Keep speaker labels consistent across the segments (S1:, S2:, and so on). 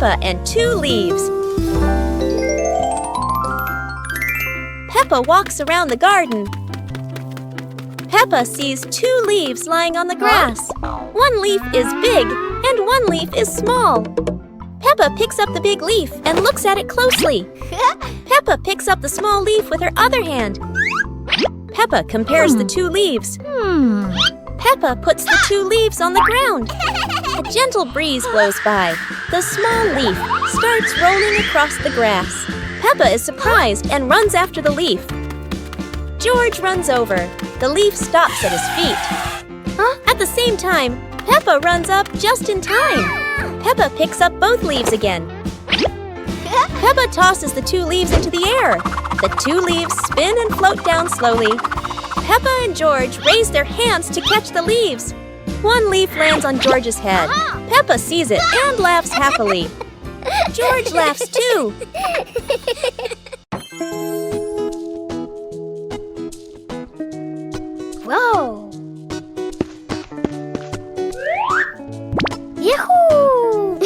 S1: Peppa and 2 leaves. Peppa walks around the garden. Peppa sees 2 leaves lying on the grass. 1 leaf is big and 1 leaf is small. Peppa picks up the big leaf and looks at it closely. Peppa picks up the small leaf with her other hand. Peppa compares the 2 leaves. Peppa puts the 2 leaves on the ground. A gentle breeze blows by. The small leaf starts rolling across the grass. Peppa is surprised and runs after the leaf. George runs over. The leaf stops at his feet. At the same time, Peppa runs up just in time. Peppa picks up both leaves again. Peppa tosses the 2 leaves into the air. The 2 leaves spin and float down slowly. Peppa and George raise their hands to catch the leaves. 1 leaf lands on George's head. Peppa sees it and laughs happily. George laughs too.
S2: Whoa! Yahoo!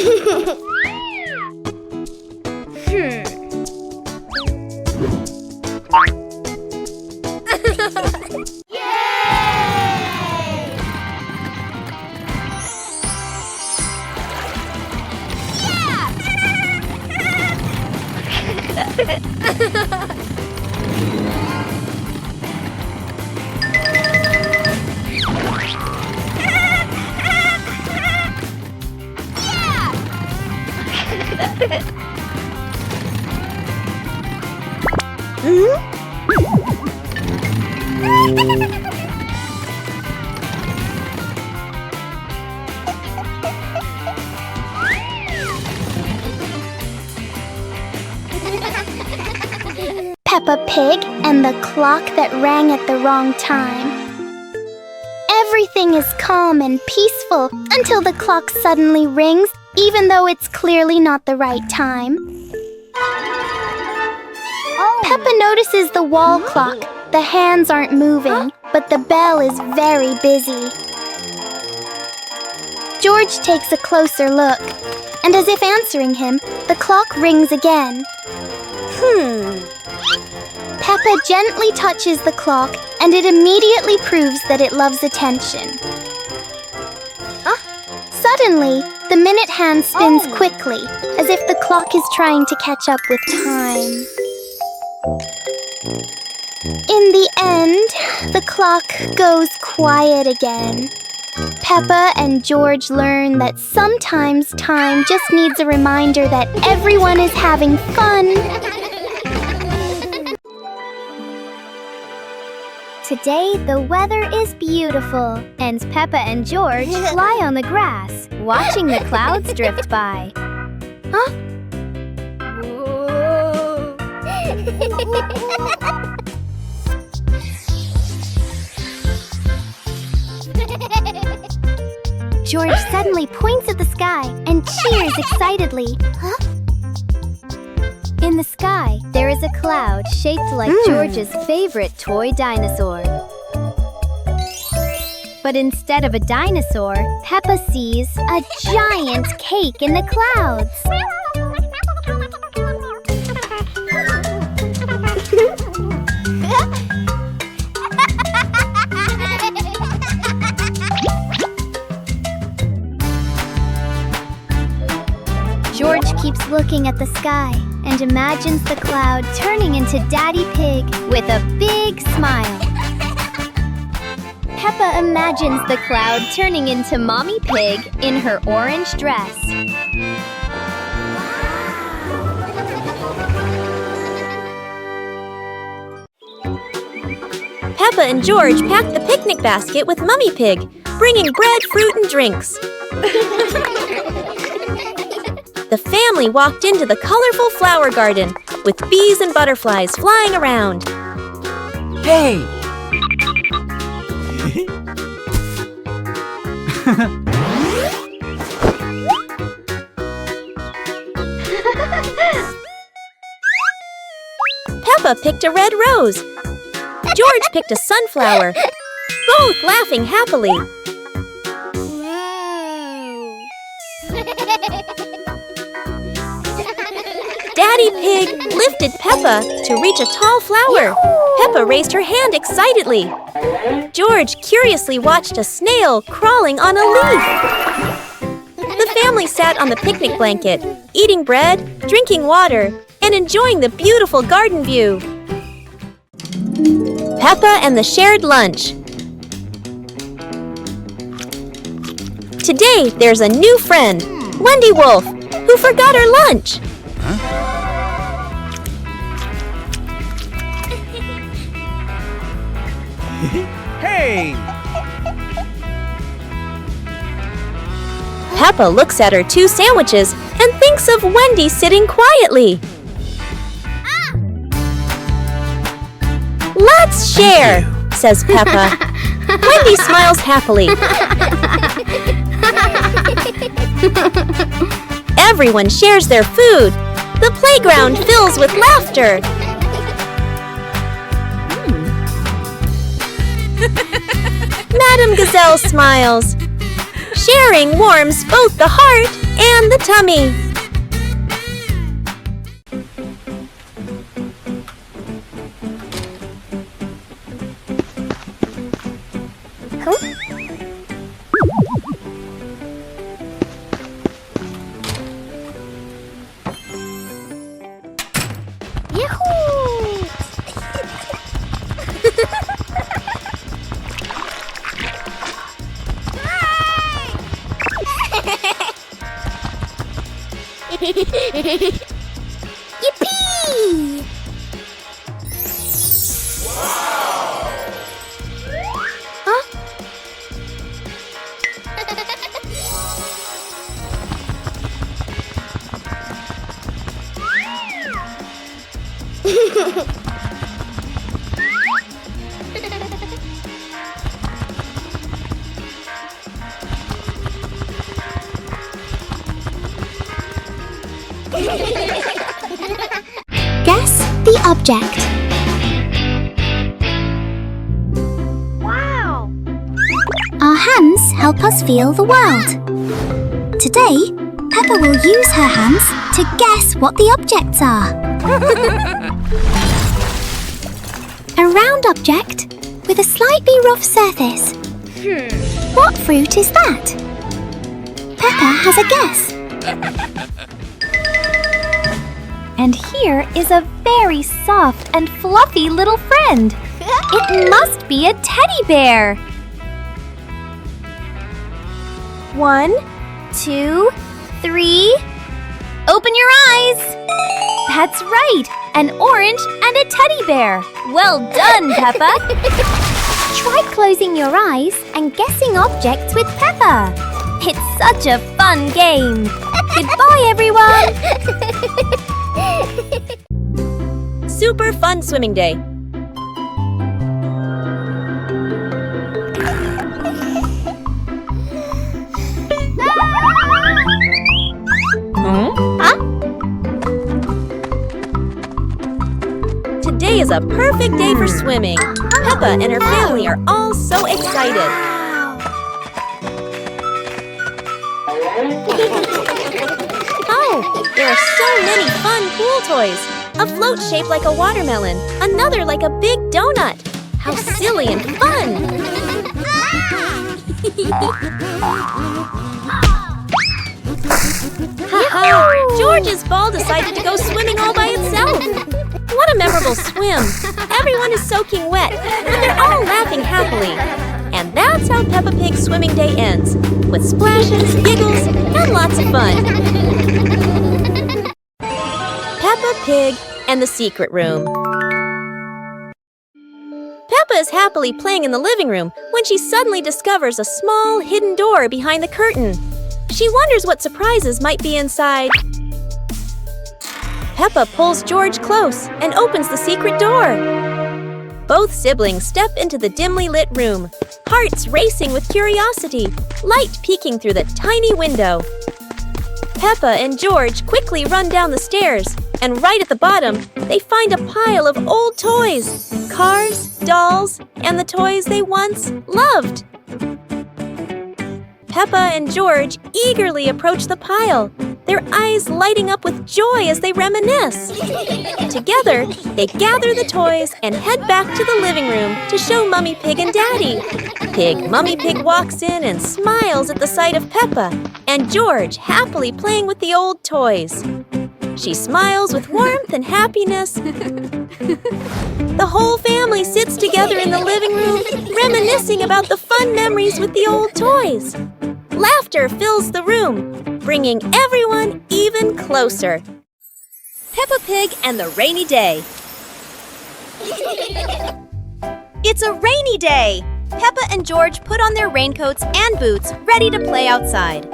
S2: Peppa Pig and the clock that rang at the wrong time. Everything is calm and peaceful until the clock suddenly rings, even though it's clearly not the right time. Peppa notices the wall clock. The hands aren't moving, but the bell is very busy. George takes a closer look, and as if answering him, the clock rings again. Peppa gently touches the clock, and it immediately proves that it loves attention. Suddenly, the minute hand spins quickly, as if the clock is trying to catch up with time. In the end, the clock goes quiet again. Peppa and George learn that sometimes time just needs a reminder that everyone is having fun. Today, the weather is beautiful, and Peppa and George lie on the grass, watching the clouds drift by. George suddenly points at the sky and cheers excitedly. In the sky, there is a cloud shaped like George's favorite toy dinosaur. But instead of a dinosaur, Peppa sees a giant cake in the clouds. George keeps looking at the sky and imagines the cloud turning into Daddy Pig with a big smile. Peppa imagines the cloud turning into Mommy Pig in her orange dress.
S1: Peppa and George pack the picnic basket with Mummy Pig, bringing bread, fruit, and drinks. The family walked into the colorful flower garden with bees and butterflies flying around.
S3: Hey!
S1: Peppa picked a red rose. George picked a sunflower, both laughing happily. Daddy Pig lifted Peppa to reach a tall flower. Peppa raised her hand excitedly. George curiously watched a snail crawling on a leaf. The family sat on the picnic blanket, eating bread, drinking water, and enjoying the beautiful garden view. Peppa and the shared lunch. Today, there's a new friend, Wendy Wolf, who forgot her lunch.
S3: Hey!
S1: Peppa looks at her 2 sandwiches and thinks of Wendy sitting quietly. Let's share, says Peppa. Wendy smiles happily. Everyone shares their food. The playground fills with laughter. Madame Gazelle smiles. Sharing warms both the heart and the tummy.
S2: Yippee! Huh? Guess the object.
S1: Wow!
S2: Our hands help us feel the world. Today, Peppa will use her hands to guess what the objects are. A round object with a slightly rough surface. What fruit is that? Peppa has a guess. And here is a very soft and fluffy little friend. It must be a teddy bear. 1, 2, 3. Open your eyes. That's right, an orange and a teddy bear. Well done, Peppa. Try closing your eyes and guessing objects with Peppa. It's such a fun game. Goodbye, everyone.
S1: Super fun swimming day. Today is a perfect day for swimming. Peppa and her family are all so excited. Oh, there are so many fun pool toys. A float shaped like a watermelon, another like a big donut. How silly and fun! Ha-ha! George's ball decided to go swimming all by itself. What a memorable swim! Everyone is soaking wet, but they're all laughing happily. And that's how Peppa Pig's swimming day ends, with splashes, giggles, and lots of fun. Peppa Pig and the Secret Room. Peppa is happily playing in the living room when she suddenly discovers a small hidden door behind the curtain. She wonders what surprises might be inside. Peppa pulls George close and opens the secret door. Both siblings step into the dimly lit room, hearts racing with curiosity, light peeking through the tiny window. Peppa and George quickly run down the stairs, and right at the bottom, they find a pile of old toys, cars, dolls, and the toys they once loved. Peppa and George eagerly approach the pile. their eyes lighting up with joy as they reminisce. Together, they gather the toys and head back to the living room to show Mummy Pig and Daddy. Mummy Pig walks in and smiles at the sight of Peppa and George happily playing with the old toys. She smiles with warmth and happiness. The whole family sits together in the living room, reminiscing about the fun memories with the old toys. Laughter fills the room, bringing everyone even closer. Peppa Pig and the Rainy Day. It's a rainy day! Peppa and George put on their raincoats and boots, ready to play outside.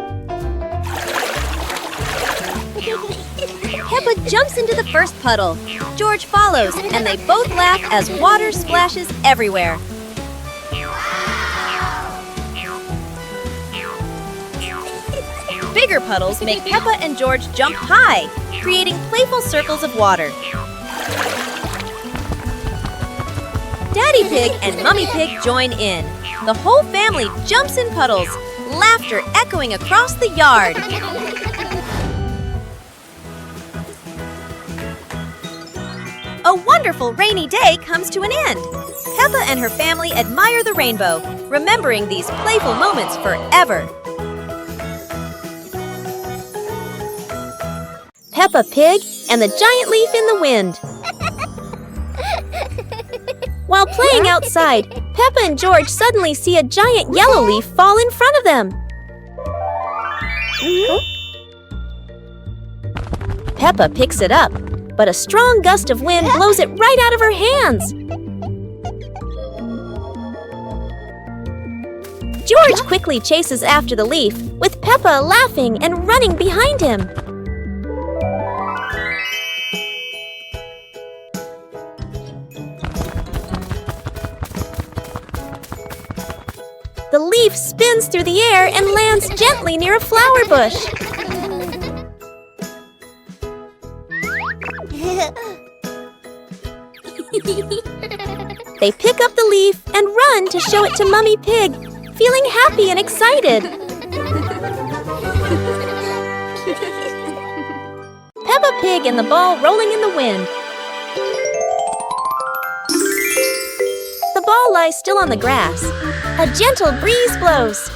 S1: Peppa jumps into the first puddle. George follows, and they both laugh as water splashes everywhere. Bigger puddles make Peppa and George jump high, creating playful circles of water. Daddy Pig and Mummy Pig join in. The whole family jumps in puddles, laughter echoing across the yard. A wonderful rainy day comes to an end. Peppa and her family admire the rainbow, remembering these playful moments forever. Peppa Pig and the giant leaf in the wind. While playing outside, Peppa and George suddenly see a giant yellow leaf fall in front of them. Peppa picks it up, but a strong gust of wind blows it right out of her hands. George quickly chases after the leaf, with Peppa laughing and running behind him. The leaf spins through the air and lands gently near a flower bush. They pick up the leaf and run to show it to Mummy Pig, feeling happy and excited. Peppa Pig and the ball rolling in the wind. The ball lies still on the grass. A gentle breeze blows.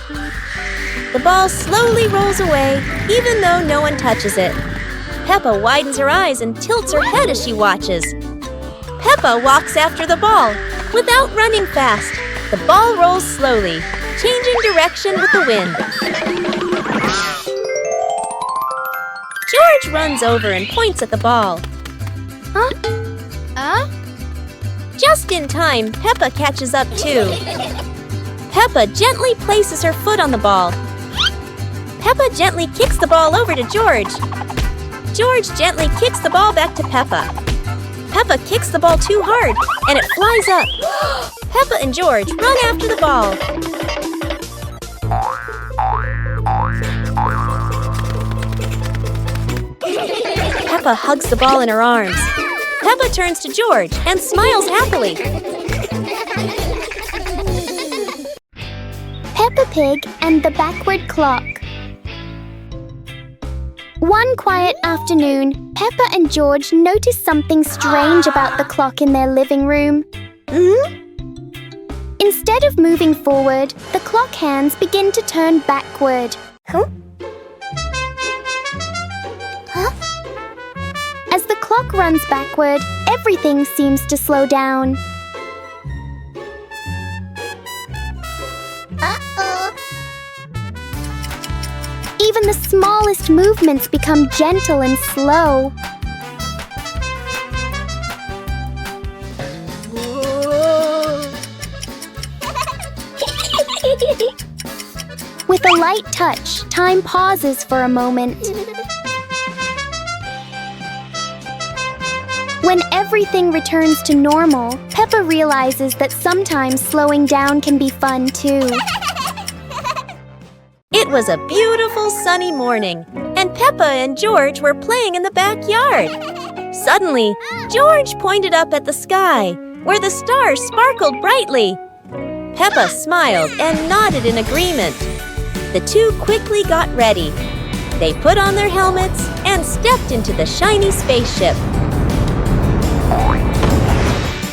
S1: The ball slowly rolls away, even though no one touches it. Peppa widens her eyes and tilts her head as she watches. Peppa walks after the ball, without running fast. The ball rolls slowly, changing direction with the wind. George runs over and points at the ball. Just in time, Peppa catches up too. Peppa gently places her foot on the ball. Peppa gently kicks the ball over to George. George gently kicks the ball back to Peppa. Peppa kicks the ball too hard, and it flies up. Peppa and George run after the ball. Peppa hugs the ball in her arms. Peppa turns to George and smiles happily.
S2: Peppa Pig and the Backward Clock. One quiet afternoon, Peppa and George noticed something strange about the clock in their living room. Instead of moving forward, the clock hands begin to turn backward. As the clock runs backward, everything seems to slow down. Even the smallest movements become gentle and slow. With a light touch, time pauses for a moment. When everything returns to normal, Peppa realizes that sometimes slowing down can be fun too.
S1: It was a beautiful sunny morning, and Peppa and George were playing in the backyard. Suddenly, George pointed up at the sky, where the stars sparkled brightly. Peppa smiled and nodded in agreement. The two quickly got ready. They put on their helmets and stepped into the shiny spaceship.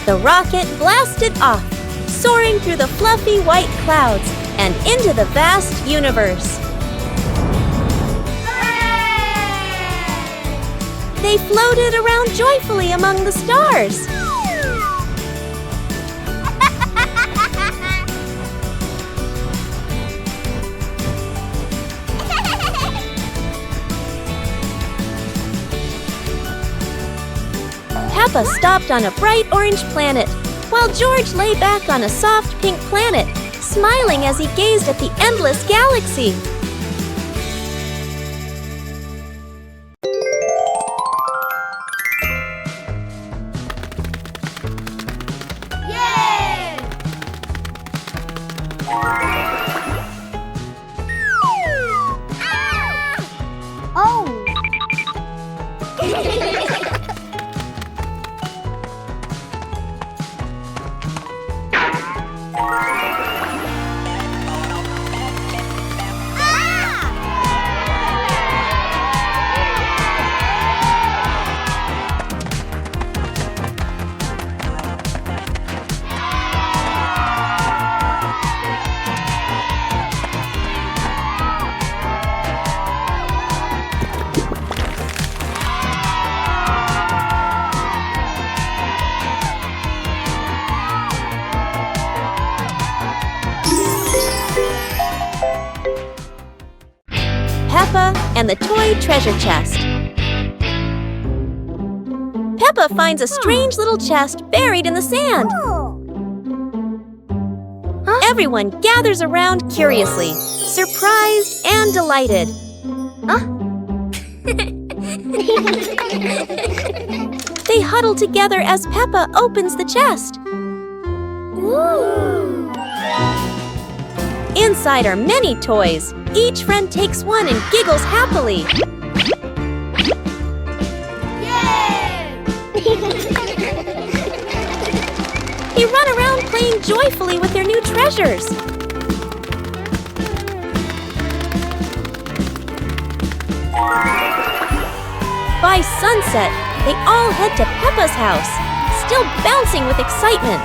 S1: The rocket blasted off, soaring through the fluffy white clouds and into the vast universe. They floated around joyfully among the stars. Peppa stopped on a bright orange planet, while George lay back on a soft pink planet, smiling as he gazed at the endless galaxy. Peppa and the Toy Treasure Chest. Peppa finds a strange little chest buried in the sand. Everyone gathers around curiously, surprised and delighted. They huddle together as Peppa opens the chest. Inside are many toys. Each friend takes one and giggles happily. They run around playing joyfully with their new treasures. By sunset, they all head to Peppa's house, still bouncing with excitement.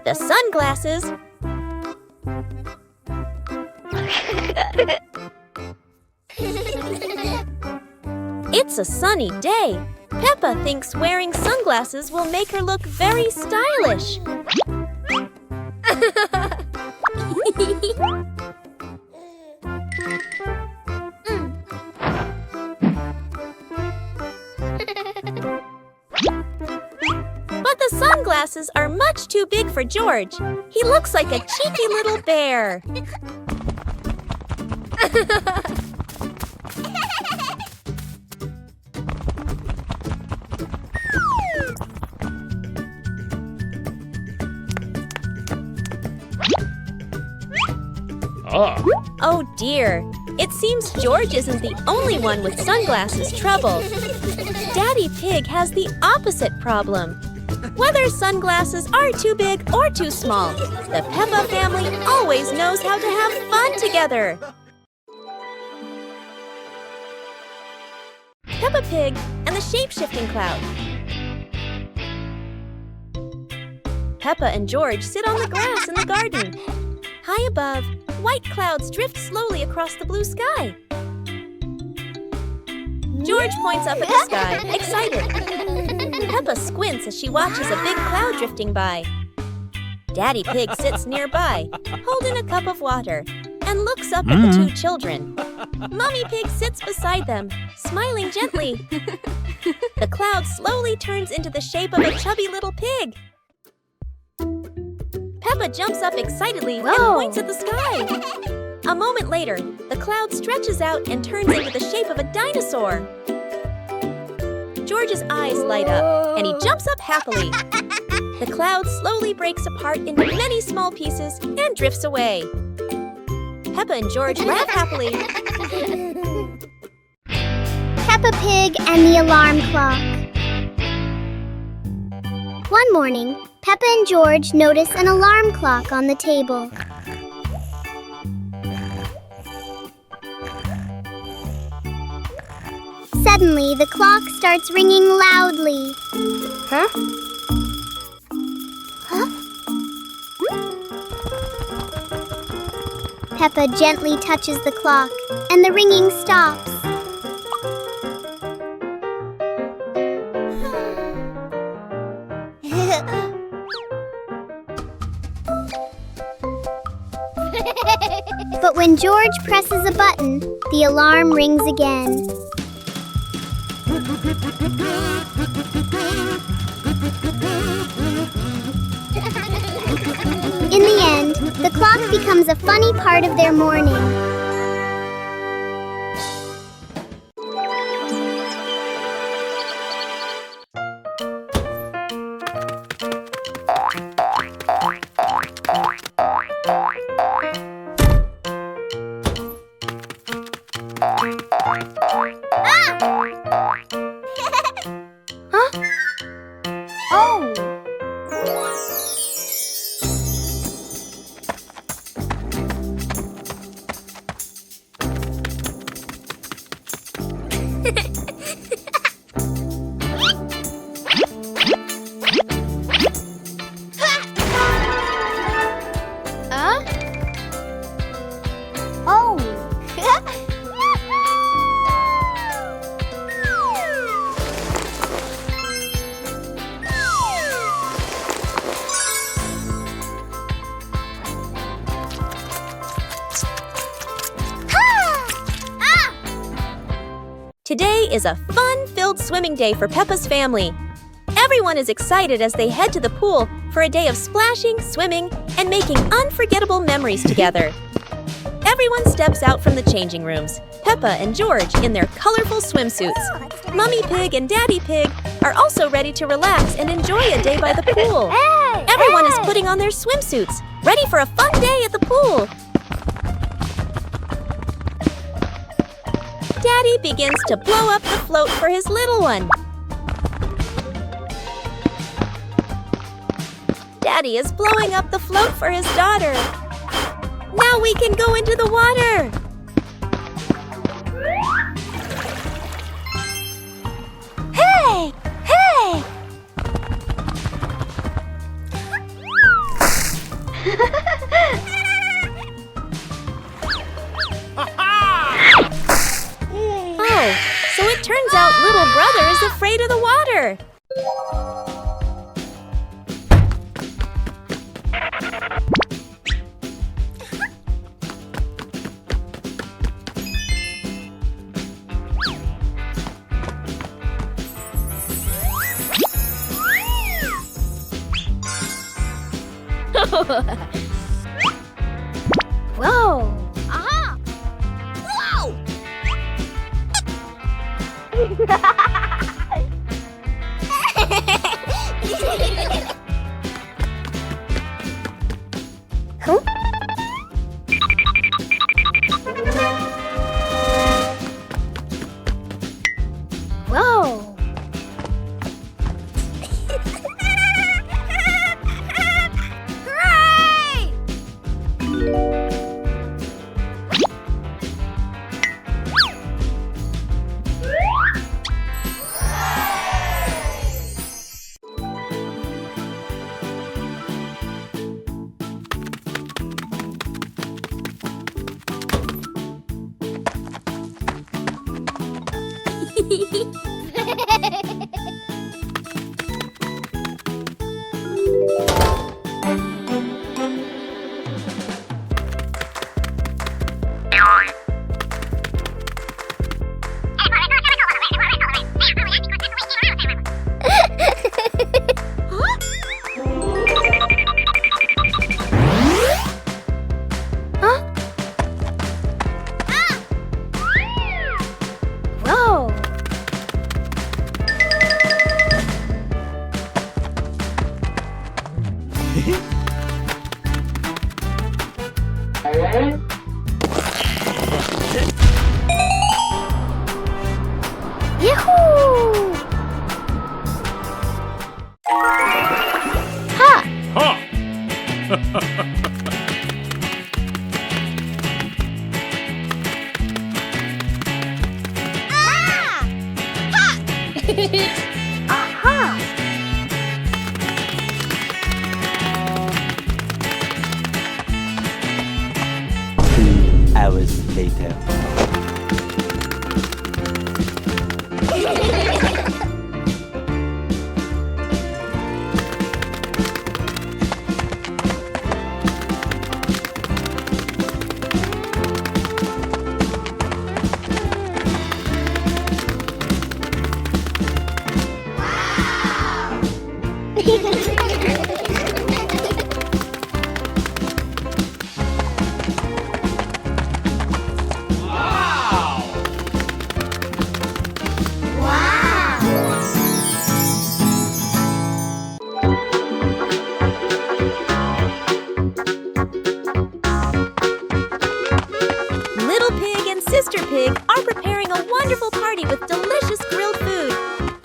S1: The sunglasses. It's a sunny day. Peppa thinks wearing sunglasses will make her look very stylish. But the sunglasses are much too big for George. He looks like a cheeky little bear. Oh dear, it seems George isn't the only one with sunglasses trouble. Daddy Pig has the opposite problem. Whether sunglasses are too big or too small, the Peppa family always knows how to have fun together. Peppa Pig and the Shape-Shifting Cloud. Peppa and George sit on the grass in the garden. High above, white clouds drift slowly across the blue sky. George points up at the sky, excited. Peppa squints as she watches a big cloud drifting by. Daddy Pig sits nearby, holding a cup of water, and looks up at the two children. Mommy Pig sits beside them, smiling gently. The cloud slowly turns into the shape of a chubby little pig. Peppa jumps up excitedly and points at the sky. A moment later, the cloud stretches out and turns into the shape of a dinosaur. George's eyes light up, and he jumps up happily. The cloud slowly breaks apart into many small pieces and drifts away. Peppa and George laugh happily.
S2: Peppa Pig and the Alarm Clock. One morning, Peppa and George notice an alarm clock on the table. Suddenly, the clock starts ringing loudly. Huh? Peppa gently touches the clock, and the ringing stops. But when George presses a button, the alarm rings again. In the end, the clock becomes a funny part of their morning.
S1: Today is a fun-filled swimming day for Peppa's family. Everyone is excited as they head to the pool for a day of splashing, swimming, and making unforgettable memories together. Everyone steps out from the changing rooms, Peppa and George in their colorful swimsuits. Mummy Pig and Daddy Pig are also ready to relax and enjoy a day by the pool. Everyone is putting on their swimsuits, ready for a fun day at the pool. Daddy begins to blow up the float for his little one. Daddy is blowing up the float for his daughter. Now we can go into the water. Hey! Hey! Oh, so it turns out little brother is afraid of the water. Whoa! Aha! Whoa! Huh? Whoa! Hooray!
S2: Yahoo! Ha! Aha!
S4: 2 hours later.
S1: Little Pig and Sister Pig are preparing a wonderful party with delicious grilled food.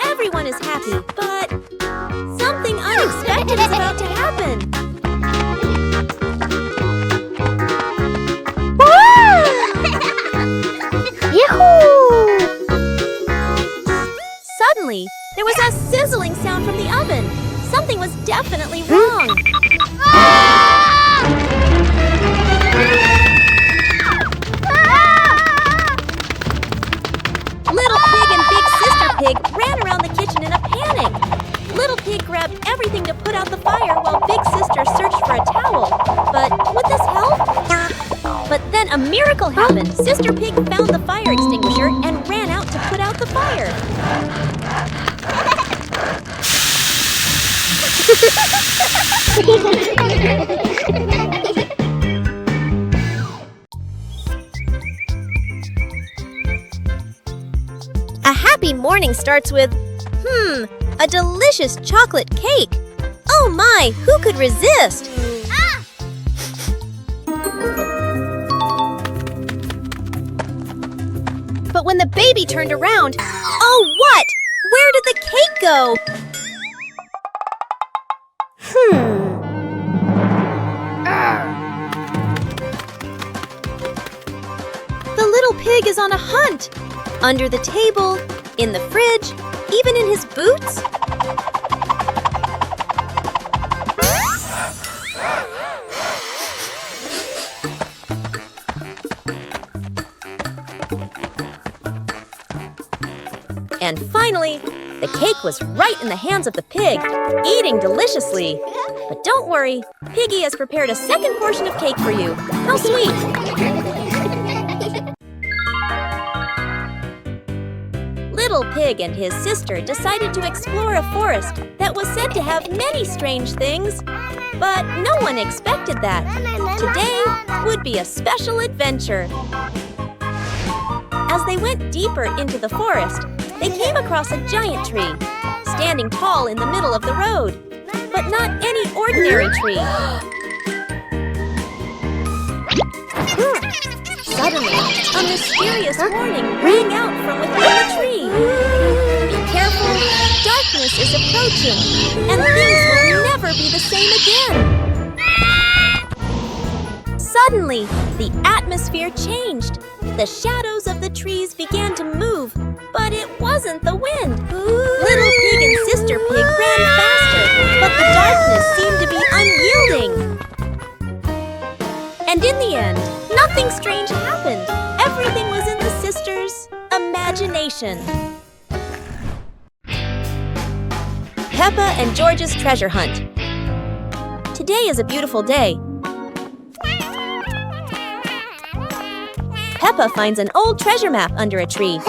S1: Everyone is happy, but something unexpected is about to happen.
S2: Yahoo!
S1: Suddenly, there was a sizzling sound from the oven. Something was definitely wrong. Little Pig and Big Sister Pig ran around the kitchen in a panic. Little Pig grabbed everything to put out the fire while Big Sister searched for a towel. But would this help? But then a miracle happened. Sister Pig found the fire extinguisher and ran out to put out the fire. A happy morning starts with, a delicious chocolate cake. Oh my, who could resist? But when the baby turned around, oh what? Where did the cake go? The little pig is on a hunt. Under the table, in the fridge, even in his boots. And finally, the cake was right in the hands of the pig, eating deliciously. But don't worry, Piggy has prepared a second portion of cake for you. How sweet! Little Pig and his sister decided to explore a forest that was said to have many strange things. But no one expected that. Today would be a special adventure. As they went deeper into the forest, they came across a giant tree, standing tall in the middle of the road. But not any ordinary tree. Suddenly, a mysterious warning rang out from within the tree. Be careful, darkness is approaching, and things will never be the same again. Suddenly, the atmosphere changed. The shadows of the trees began to move, but it wasn't the wind. Little Pig and Sister Pig ran faster, but the darkness seemed to be unyielding. And in the end, nothing strange happened. Everything was in the sisters' imagination. Peppa and George's treasure hunt. Today is a beautiful day. Peppa finds an old treasure map under a tree.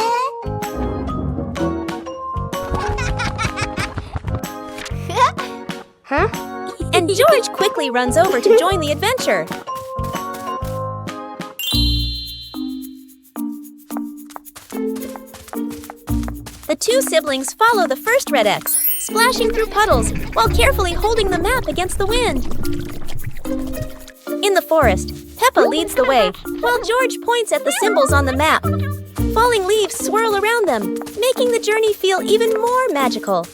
S1: And George quickly runs over to join the adventure. The two siblings follow the first red X, splashing through puddles while carefully holding the map against the wind. In the forest, Peppa leads the way, while George points at the symbols on the map. Falling leaves swirl around them, making the journey feel even more magical.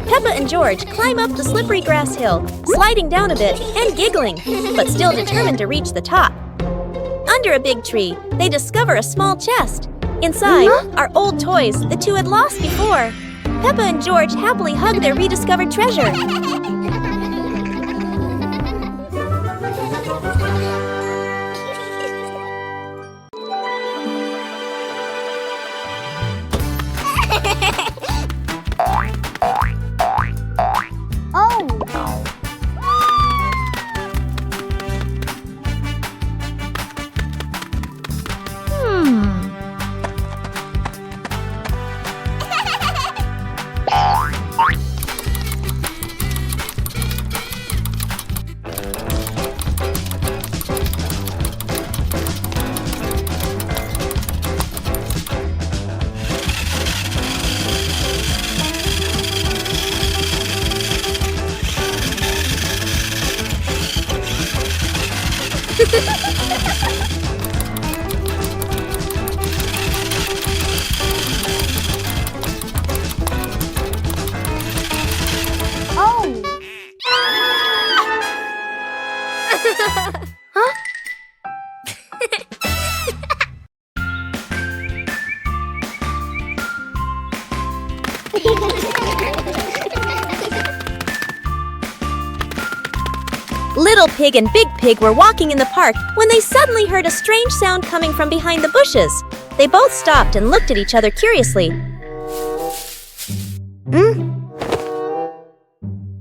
S1: Peppa and George climb up the slippery grass hill, sliding down a bit and giggling, but still determined to reach the top. Under a big tree, they discover a small chest. Inside are old toys the two had lost before. Peppa and George happily hug their rediscovered treasure. Little Pig and Big Pig were walking in the park when they suddenly heard a strange sound coming from behind the bushes. They both stopped and looked at each other curiously.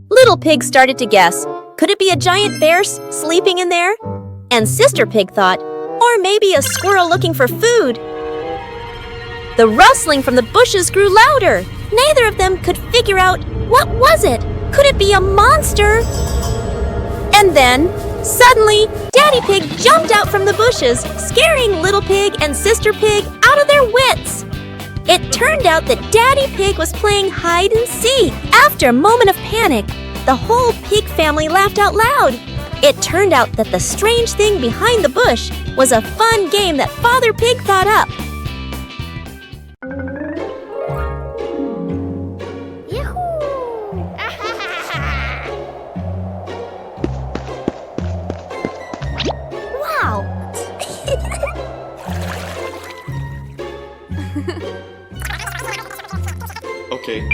S1: Little Pig started to guess. Could it be a giant bear sleeping in there? And Sister Pig thought, or maybe a squirrel looking for food. The rustling from the bushes grew louder. Neither of them could figure out, what was it? Could it be a monster? And then, suddenly, Daddy Pig jumped out from the bushes, scaring Little Pig and Sister Pig out of their wits. It turned out that Daddy Pig was playing hide and seek. After a moment of panic, the whole pig family laughed out loud. It turned out that the strange thing behind the bush was a fun game that Father Pig thought up.
S4: Okay.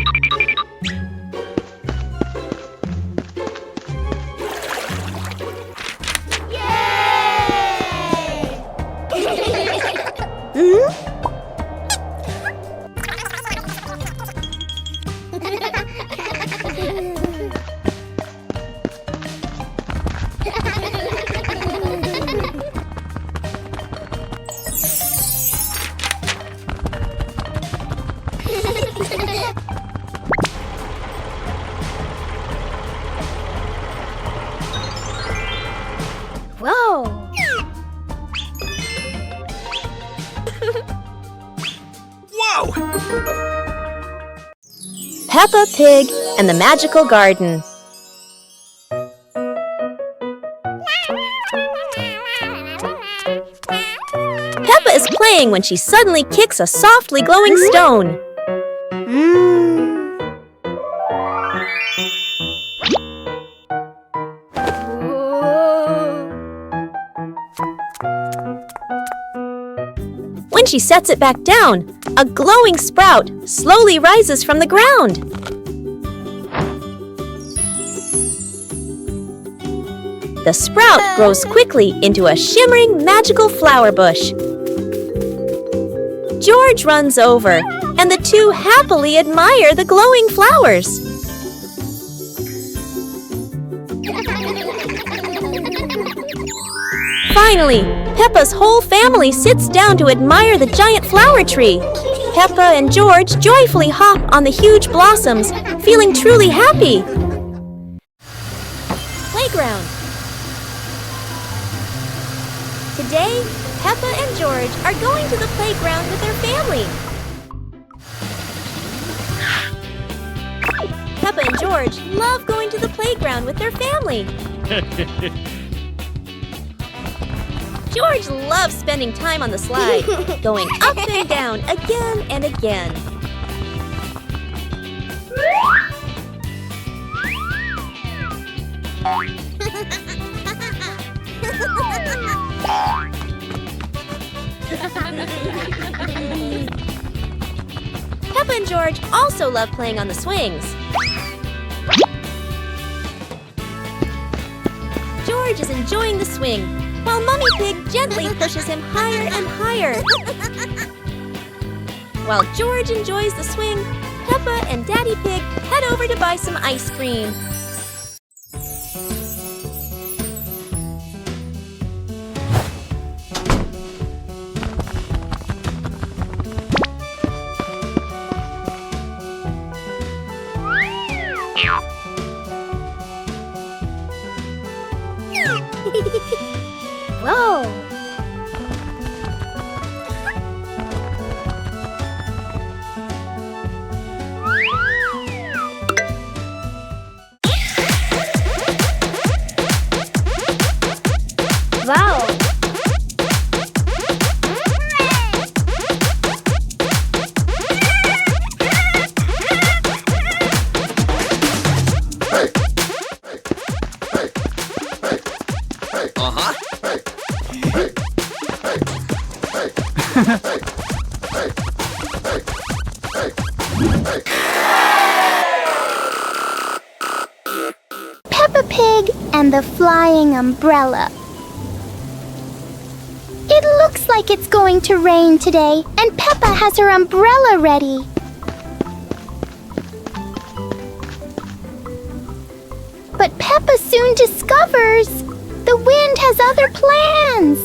S1: Whoa!
S3: Whoa!
S1: Peppa Pig and the Magical Garden. Peppa is playing when she suddenly kicks a softly glowing stone. When she sets it back down, a glowing sprout slowly rises from the ground. The sprout grows quickly into a shimmering magical flower bush. George runs over, and the two happily admire the glowing flowers. Finally, Peppa's whole family sits down to admire the giant flower tree. Peppa and George joyfully hop on the huge blossoms, feeling truly happy. Playground. Today, Peppa and George are going to the playground with their family. Peppa and George love going to the playground with their family. George loves spending time on the slide, going up and down again and again. Peppa and George also love playing on the swings. George is enjoying the swing, while Mummy Pig gently pushes him higher and higher. While George enjoys the swing, Peppa and Daddy Pig head over to buy some ice cream.
S2: Whoa! Wow! Peppa Pig and the flying umbrella. It looks like it's going to rain today, and Peppa has her umbrella ready. But Peppa soon discovers the wind has other plans.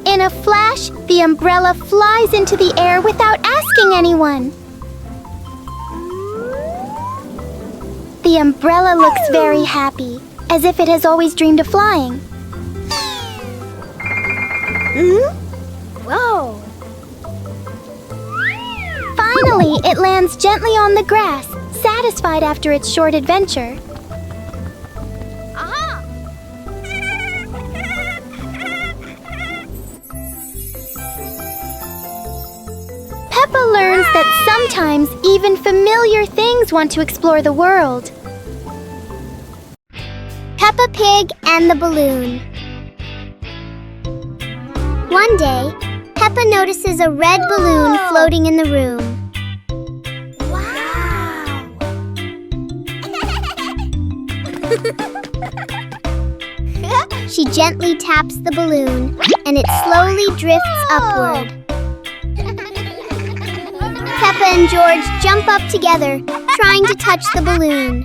S2: In a flash, the umbrella flies into the air without asking anyone. The umbrella looks very happy, as if it has always dreamed of flying. Whoa! Finally, it lands gently on the grass, satisfied after its short adventure. Peppa learns that sometimes even familiar things want to explore the world. Peppa Pig and the balloon. One day, Peppa notices a red balloon floating in the room. Wow! She gently taps the balloon, and it slowly drifts upward. Peppa and George jump up together, trying to touch the balloon.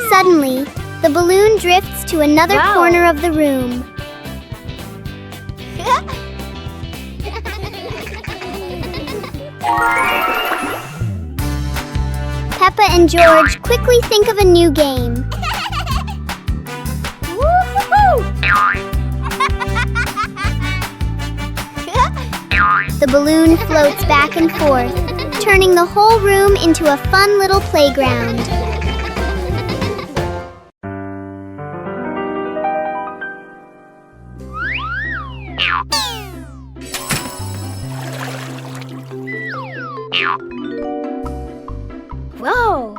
S2: Suddenly, the balloon drifts to another corner of the room. Peppa and George quickly think of a new game. The balloon floats back and forth, turning the whole room into a fun little playground. Whoa!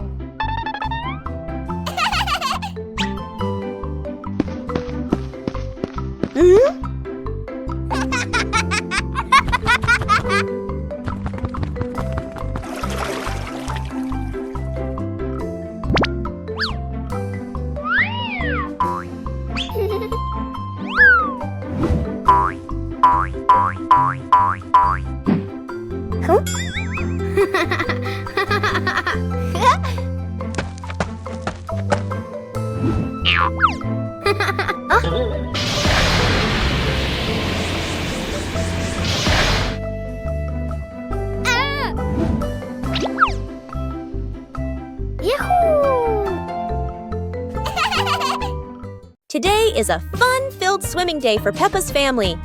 S1: Today is a fun-filled swimming day for Peppa's family.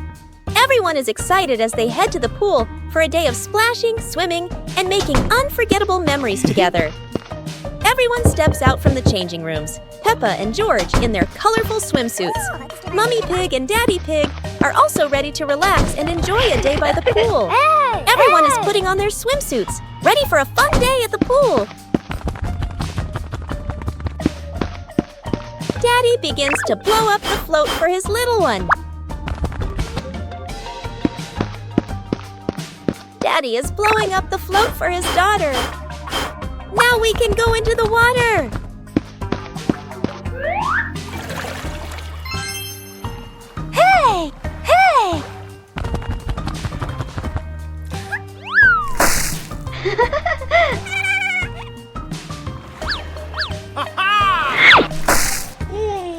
S1: Everyone is excited as they head to the pool for for a day of splashing, swimming, and making unforgettable memories together. Everyone steps out from the changing rooms, Peppa and George in their colorful swimsuits. Mummy Pig and Daddy Pig are also ready to relax and enjoy a day by the pool. Everyone is putting on their swimsuits, ready for a fun day at the pool. Daddy begins to blow up the float for his little one. Daddy is blowing up the float for his daughter. Now we can go into the water.
S2: Hey! Hey!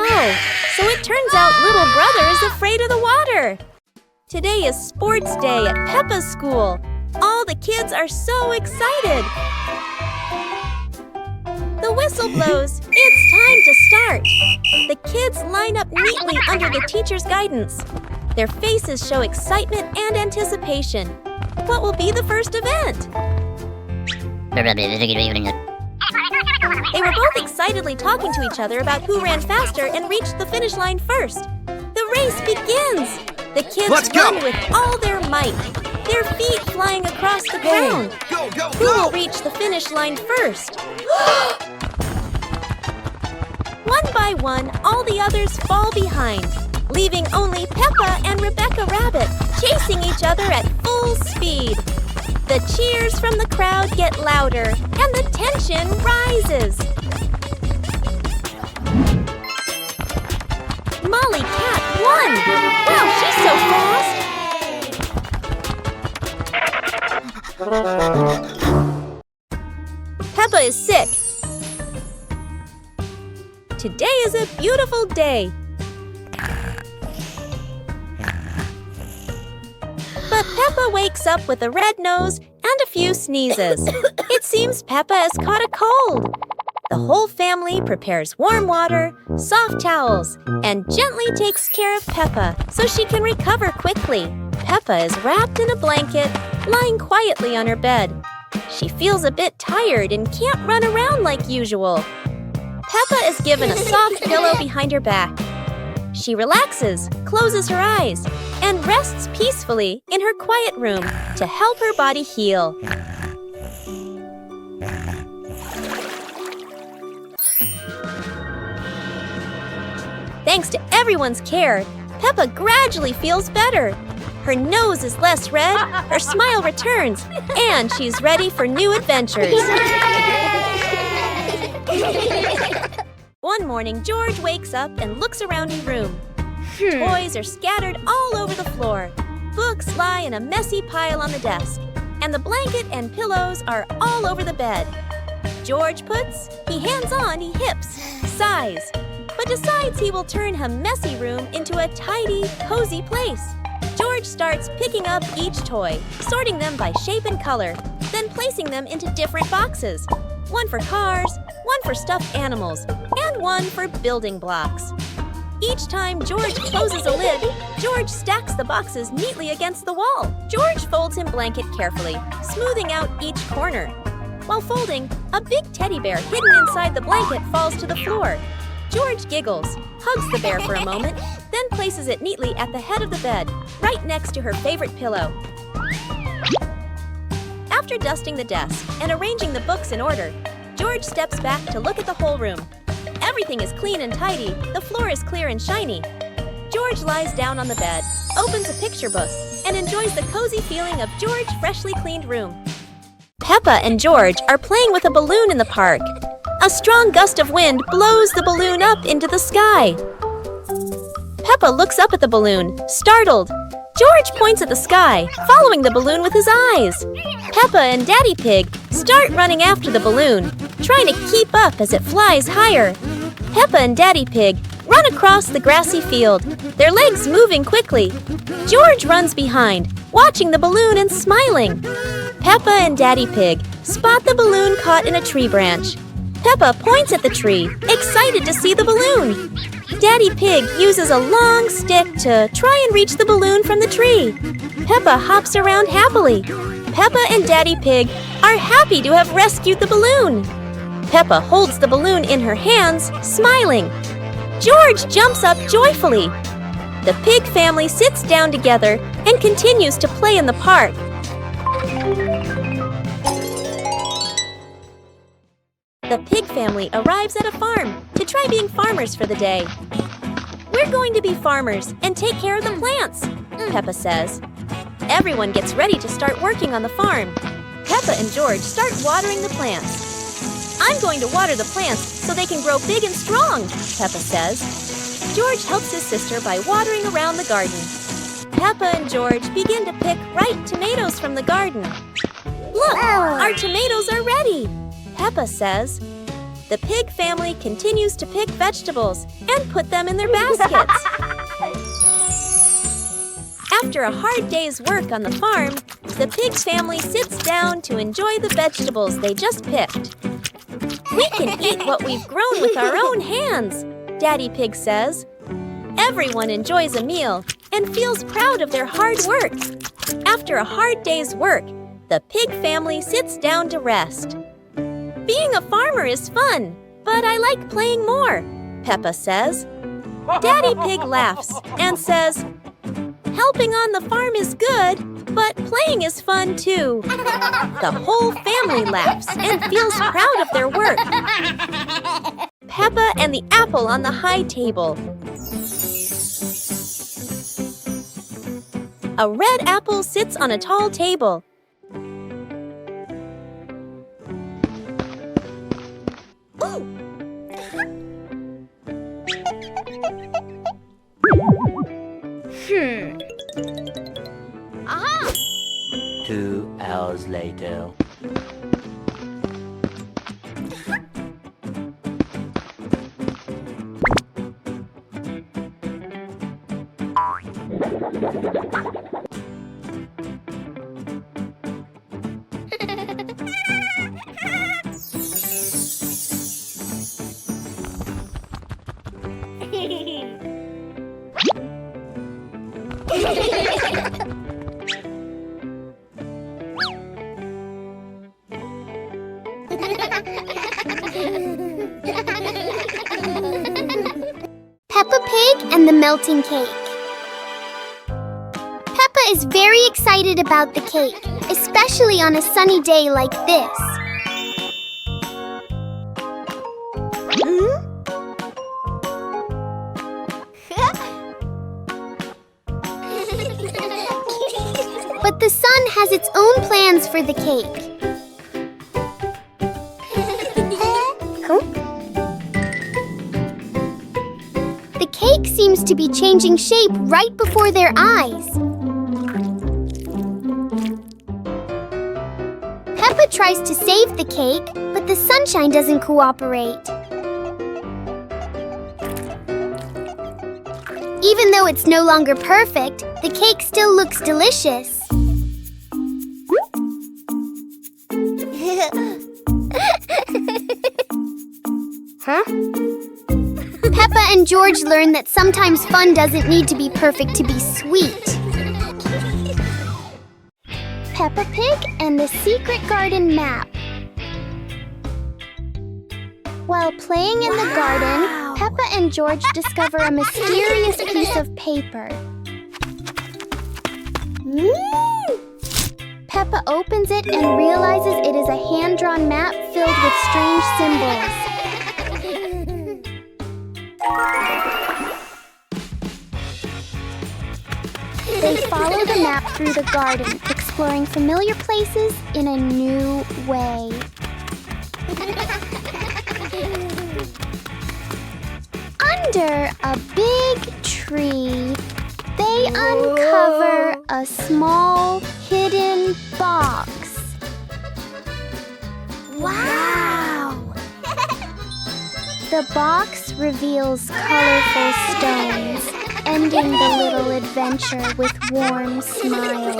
S1: Oh, so it turns out little brother is afraid of the water. Today is sports day at Peppa's school. All the kids are so excited. The whistle blows. It's time to start. The kids line up neatly under the teacher's guidance. Their faces show excitement and anticipation. What will be the first event? They were both excitedly talking to each other about who ran faster and reached the finish line first. The race begins. The kids run with all their might, their feet flying across the ground. Who will reach the finish line first? One by one, all the others fall behind, leaving only Peppa and Rebecca Rabbit chasing each other at full speed. The cheers from the crowd get louder, and the tension rises. Molly Cat won! Wow, she's so fast! Peppa is sick. Today is a beautiful day. But Peppa wakes up with a red nose and a few sneezes. It seems Peppa has caught a cold. The whole family prepares warm water, soft towels, and gently takes care of Peppa so she can recover quickly. Peppa is wrapped in a blanket, lying quietly on her bed. She feels a bit tired and can't run around like usual. Peppa is given a soft pillow behind her back. She relaxes, closes her eyes, and rests peacefully in her quiet room to help her body heal. Thanks to everyone's care, Peppa gradually feels better. Her nose is less red, her smile returns, and she's ready for new adventures. One morning, George wakes up and looks around his room. Toys are scattered all over the floor. Books lie in a messy pile on the desk, and the blanket and pillows are all over the bed. George he hands on, he hips, sighs, but decides he will turn her messy room into a tidy, cozy place. George starts picking up each toy, sorting them by shape and color, then placing them into different boxes. One for cars, one for stuffed animals, and one for building blocks. Each time George closes a lid, George stacks the boxes neatly against the wall. George folds his blanket carefully, smoothing out each corner. While folding, a big teddy bear hidden inside the blanket falls to the floor. George giggles, hugs the bear for a moment, then places it neatly at the head of the bed, right next to her favorite pillow. After dusting the desk and arranging the books in order, George steps back to look at the whole room. Everything is clean and tidy, the floor is clear and shiny. George lies down on the bed, opens a picture book, and enjoys the cozy feeling of George's freshly cleaned room. Peppa and George are playing with a balloon in the park. A strong gust of wind blows the balloon up into the sky. Peppa looks up at the balloon, startled. George points at the sky, following the balloon with his eyes. Peppa and Daddy Pig start running after the balloon, trying to keep up as it flies higher. Peppa and Daddy Pig run across the grassy field, their legs moving quickly. George runs behind, watching the balloon and smiling. Peppa and Daddy Pig spot the balloon caught in a tree branch. Peppa points at the tree, excited to see the balloon. Daddy Pig uses a long stick to try and reach the balloon from the tree. Peppa hops around happily. Peppa and Daddy Pig are happy to have rescued the balloon. Peppa holds the balloon in her hands, smiling. George jumps up joyfully. The pig family sits down together and continues to play in the park. The pig family arrives at a farm to try being farmers for the day. We're going to be farmers and take care of the plants, Peppa says. Everyone gets ready to start working on the farm. Peppa and George start watering the plants. I'm going to water the plants so they can grow big and strong, Peppa says. George helps his sister by watering around the garden. Peppa and George begin to pick ripe tomatoes from the garden. Look, our tomatoes are ready, Peppa says. The pig family continues to pick vegetables and put them in their baskets. After a hard day's work on the farm, the pig family sits down to enjoy the vegetables they just picked. We can eat what we've grown with our own hands, Daddy Pig says. Everyone enjoys a meal and feels proud of their hard work. After a hard day's work, the pig family sits down to rest. Being a farmer is fun, but I like playing more, Peppa says. Daddy Pig laughs and says, helping on the farm is good, but playing is fun too. The whole family laughs and feels proud of their work. Peppa and the apple on the high table. A red apple sits on a tall table. Ooh.
S4: 2 hours later.
S2: Peppa Pig and the melting cake. Peppa is very excited about the cake, especially on a sunny day like this. But the sun has its own plans for the cake. The cake seems to be changing shape right before their eyes. Peppa tries to save the cake, but the sunshine doesn't cooperate. Even though it's no longer perfect, the cake still looks delicious. Huh? Peppa and George learn that sometimes fun doesn't need to be perfect to be sweet. Peppa Pig and the Secret Garden Map. While playing in the garden, Peppa and George discover a mysterious piece of paper. Peppa opens it and realizes it is a hand-drawn map filled with strange symbols. They follow the map through the garden, exploring familiar places in a new way. Under a big tree, they uncover a small hidden box. Wow! The box reveals colorful stones, ending the little adventure with warm smiles.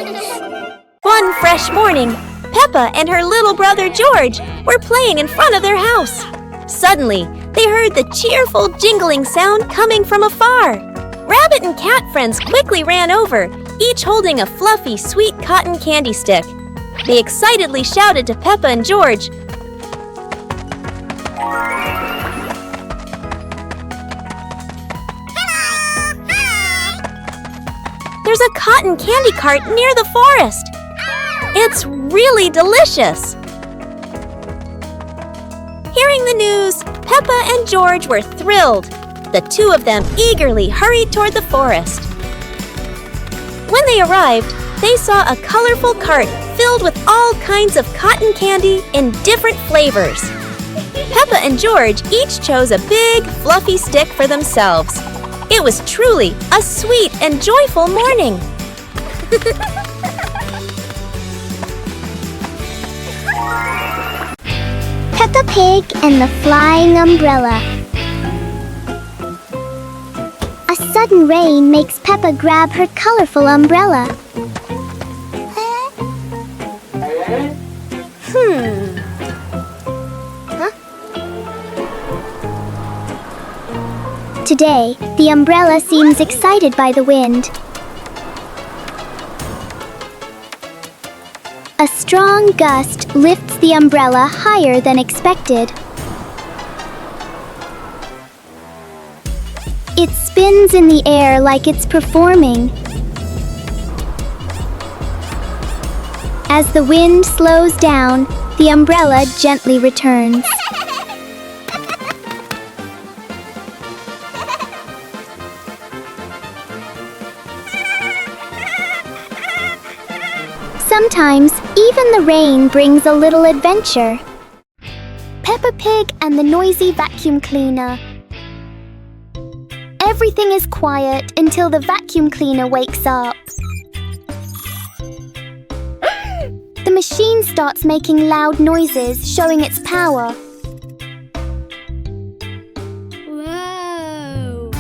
S1: One fresh morning, Peppa and her little brother George were playing in front of their house. Suddenly, they heard the cheerful jingling sound coming from afar. Rabbit and cat friends quickly ran over, each holding a fluffy, sweet cotton candy stick. They excitedly shouted to Peppa and George. There's a cotton candy cart near the forest. It's really delicious. Hearing the news, Peppa and George were thrilled. The two of them eagerly hurried toward the forest. When they arrived, they saw a colorful cart filled with all kinds of cotton candy in different flavors. Peppa and George each chose a big, fluffy stick for themselves. It was truly a sweet and joyful morning.
S2: Peppa Pig and the Flying Umbrella. A sudden rain makes Peppa grab her colorful umbrella. Today, the umbrella seems excited by the wind. A strong gust lifts the umbrella higher than expected. It spins in the air like it's performing. As the wind slows down, the umbrella gently returns. Sometimes, even the rain brings a little adventure. Peppa Pig and the noisy vacuum cleaner. Everything is quiet until the vacuum cleaner wakes up. The machine starts making loud noises, showing its power.
S1: Whoa!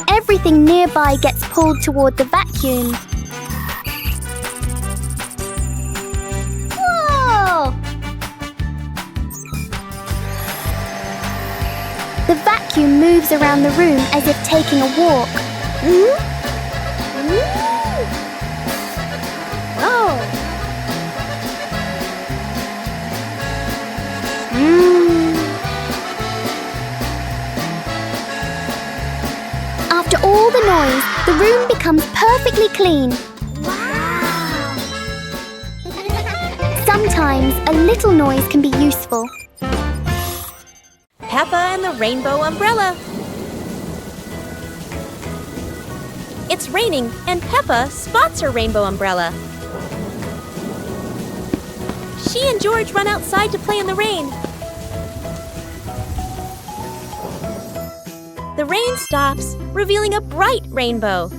S2: Everything nearby gets pulled toward the vacuum. The vacuum moves around the room as if taking a walk. After all the noise, the room becomes perfectly clean. Wow! Sometimes a little noise can be useful.
S1: Peppa and the Rainbow Umbrella. It's raining, and Peppa spots her rainbow umbrella. She and George run outside to play in the rain. The rain stops, revealing a bright rainbow.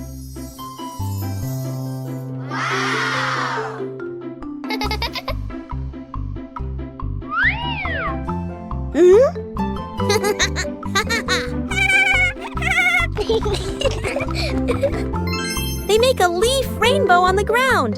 S1: They make a leaf rainbow on the ground.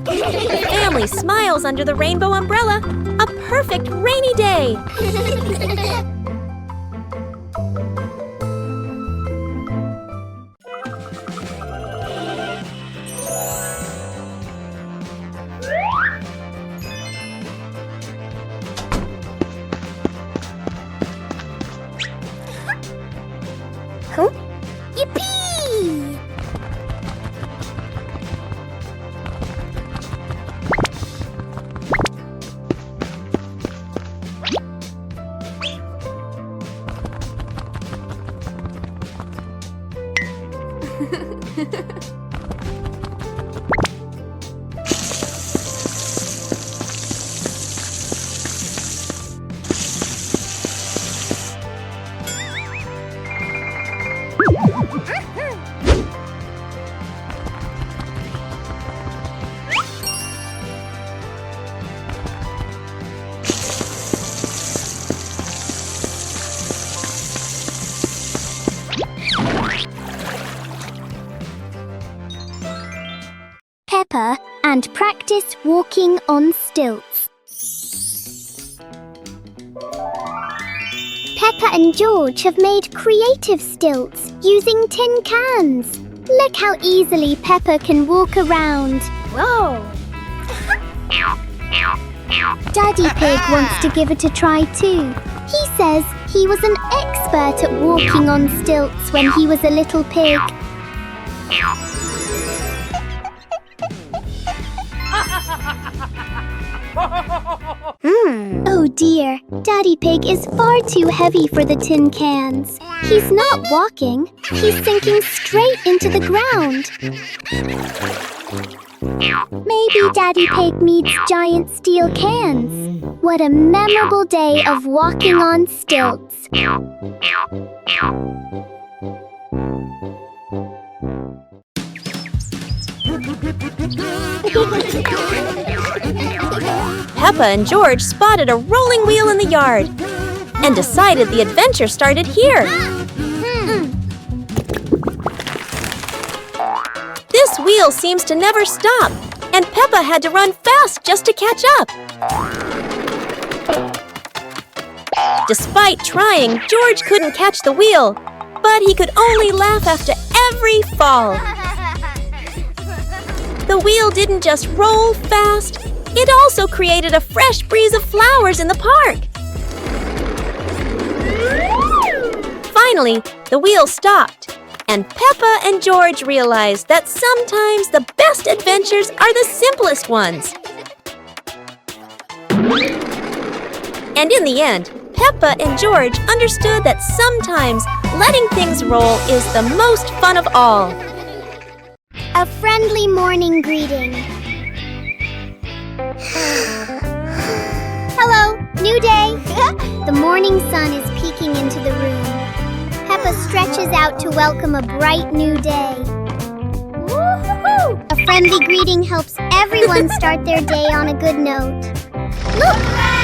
S1: The family smiles under the rainbow umbrella. A perfect rainy day.
S2: Yippee! Peppa and practice walking on stilts. Peppa and George have made creative stilts using tin cans. Look how easily Peppa can walk around.
S1: Whoa!
S2: Daddy Pig wants to give it a try too. He says he was an expert at walking on stilts when he was a little pig. Oh dear, Daddy Pig is far too heavy for the tin cans. He's not walking, he's sinking straight into the ground. Maybe Daddy Pig needs giant steel cans. What a memorable day of walking on stilts.
S1: Peppa and George spotted a rolling wheel in the yard and decided the adventure started here. This wheel seems to never stop, and Peppa had to run fast just to catch up. Despite trying, George couldn't catch the wheel, but he could only laugh after every fall. The wheel didn't just roll fast, it also created a fresh breeze of flowers in the park. Finally, the wheel stopped, and Peppa and George realized that sometimes the best adventures are the simplest ones. And in the end, Peppa and George understood that sometimes letting things roll is the most fun of all.
S2: A friendly morning greeting. Hello, new day. The morning sun is peeking into the room. Peppa stretches out to welcome a bright new day. Woo-hoo-hoo! A friendly greeting helps everyone start their day on a good note. Look,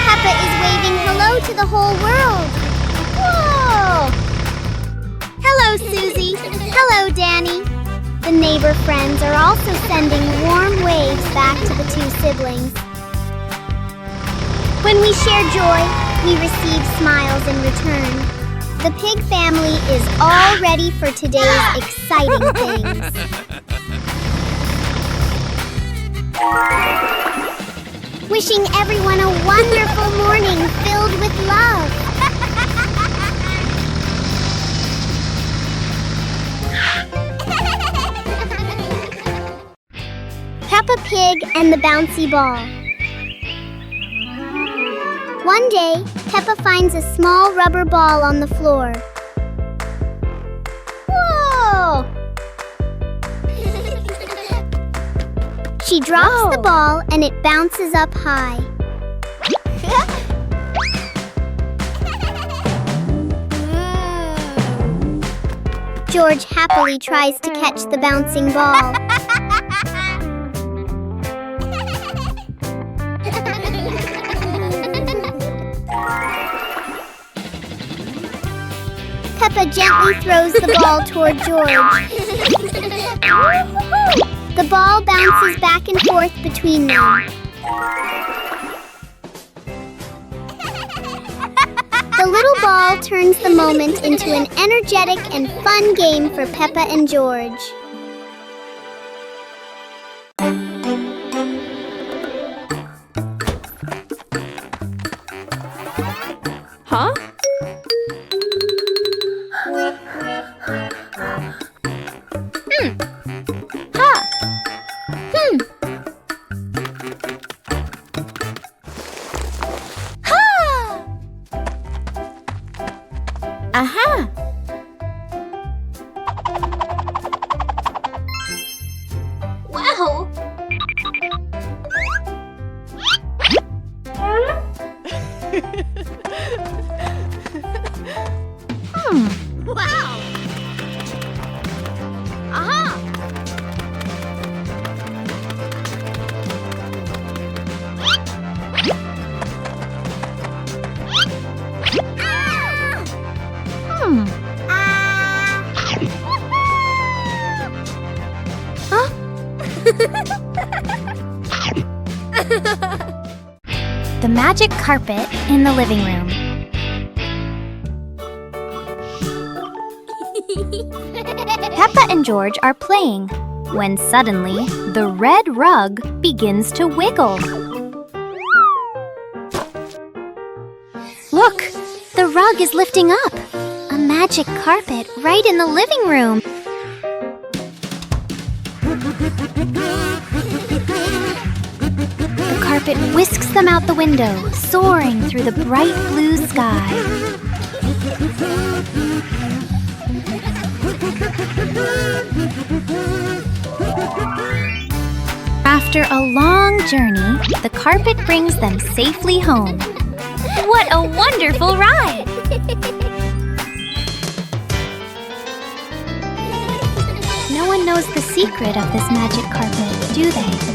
S2: Peppa is waving hello to the whole world. Whoa! Hello, Susie. Hello, Danny. The neighbor friends are also sending warm waves back to the two siblings. When we share joy, we receive smiles in return. The pig family is all ready for today's exciting things. Wishing everyone a wonderful morning filled with love. Peppa Pig and the bouncy ball. One day, Peppa finds a small rubber ball on the floor. Whoa! She drops the ball and it bounces up high. George happily tries to catch the bouncing ball. Peppa gently throws the ball toward George. The ball bounces back and forth between them. The little ball turns the moment into an energetic and fun game for Peppa and George.
S1: Huh? Aha!
S2: Wow! Wow! Aha! magic carpet in the living room. Peppa and George are playing when suddenly the red rug begins to wiggle. Look, the rug is lifting up. A magic carpet right in the living room. The carpet whisks them out the window, soaring through the bright blue sky. After a long journey, the carpet brings them safely home. What a wonderful ride! No one knows the secret of this magic carpet, do they?